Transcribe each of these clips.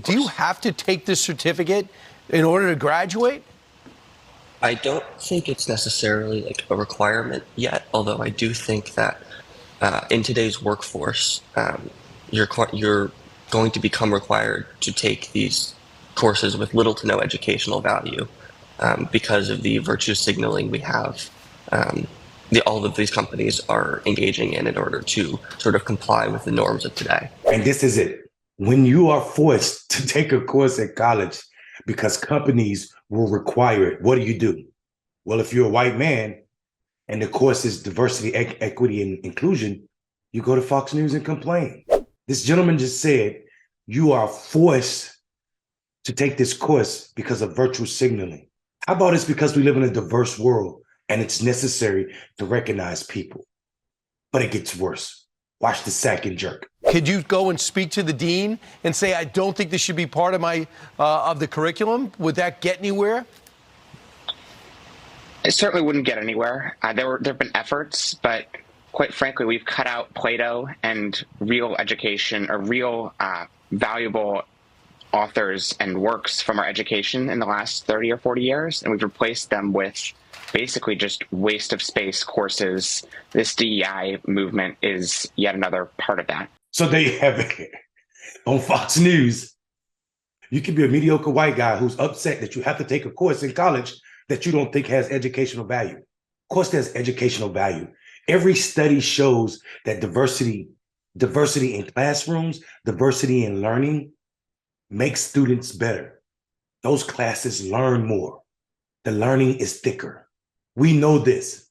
Do you have to take this certificate in order to graduate? I don't think it's necessarily like a requirement yet, although I do think that in today's workforce, you're going to become required to take these courses with little to no educational value because of the virtue signaling we have. Um, all of these companies are engaging in order to sort of comply with the norms of today. And this is it. When you are forced to take a course at college because companies will require it, what do? Well, if you're a white man and the course is diversity, equity, and inclusion, you go to Fox News and complain. This gentleman just said you are forced to take this course because of virtue signaling. How about it's because we live in a diverse world and it's necessary to recognize people? But it gets worse. Watch the sack and jerk. Could you go and speak to the dean and say, I don't think this should be part of my of the curriculum? Would that get anywhere? It certainly wouldn't get anywhere. There have been efforts, but quite frankly, we've cut out Plato and real education or real valuable authors and works from our education in the last 30 or 40 years, and we've replaced them with basically just waste of space courses. This DEI movement is yet another part of that. So there you have it. On Fox News, you can be a mediocre white guy who's upset that you have to take a course in college that you don't think has educational value. Of course, there's educational value. Every study shows that diversity in classrooms, diversity in learning makes students better. Those classes learn more. The learning is thicker. We know this.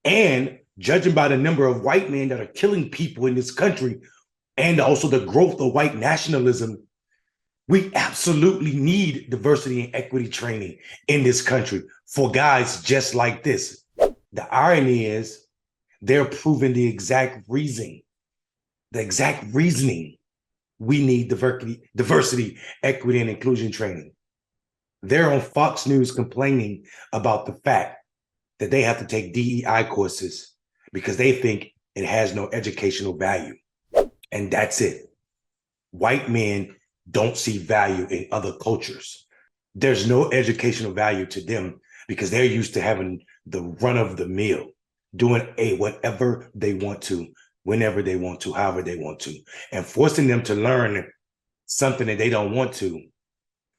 And judging by the number of white men that are killing people in this country and also the growth of white nationalism, we absolutely need diversity and equity training in this country for guys just like this. The irony is they're proving the exact reasoning we need diversity, equity, and inclusion training. They're on Fox News complaining about the fact that they have to take DEI courses because they think it has no educational value. And that's it. White men don't see value in other cultures. There's no educational value to them because they're used to having the run of the mill, doing whatever they want to, whenever they want to, however they want to, and forcing them to learn something that they don't want to,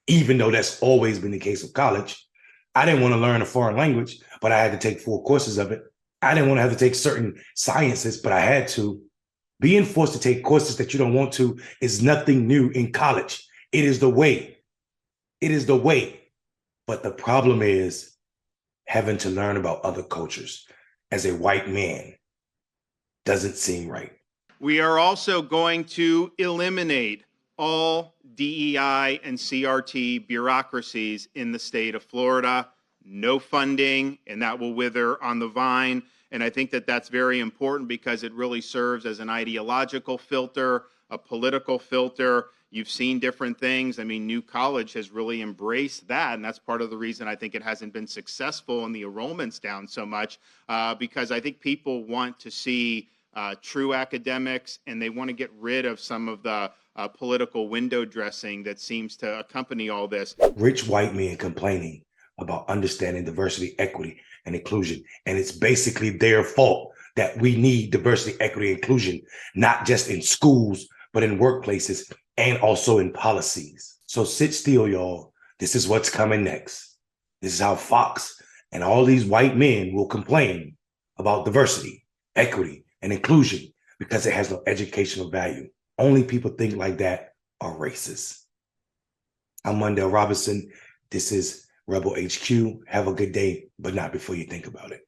even though that's always been the case of college. I didn't want to learn a foreign language, but I had to take 4 courses of it. I didn't want to have to take certain sciences, but I had to. Being forced to take courses that you don't want to is nothing new in college. It is the way. It is the way. But the problem is having to learn about other cultures as a white man doesn't seem right. We are also going to eliminate all DEI and CRT bureaucracies in the state of Florida. No funding, and that will wither on the vine. And I think that that's very important because it really serves as an ideological filter, a political filter. You've seen different things. I mean, New College has really embraced that, and that's part of the reason I think it hasn't been successful and the enrollment's down so much, because I think people want to see true academics, and they want to get rid of some of the political window dressing that seems to accompany all this. Rich white men complaining about understanding diversity, equity, and inclusion. And it's basically their fault that we need diversity, equity, inclusion, not just in schools, but in workplaces and also in policies. So sit still, y'all. This is what's coming next. This is how Fox and all these white men will complain about diversity, equity, and inclusion because it has no educational value. Only people think like that are racist. I'm Mondale Robinson. This is Rebel HQ. Have a good day, but not before you think about it.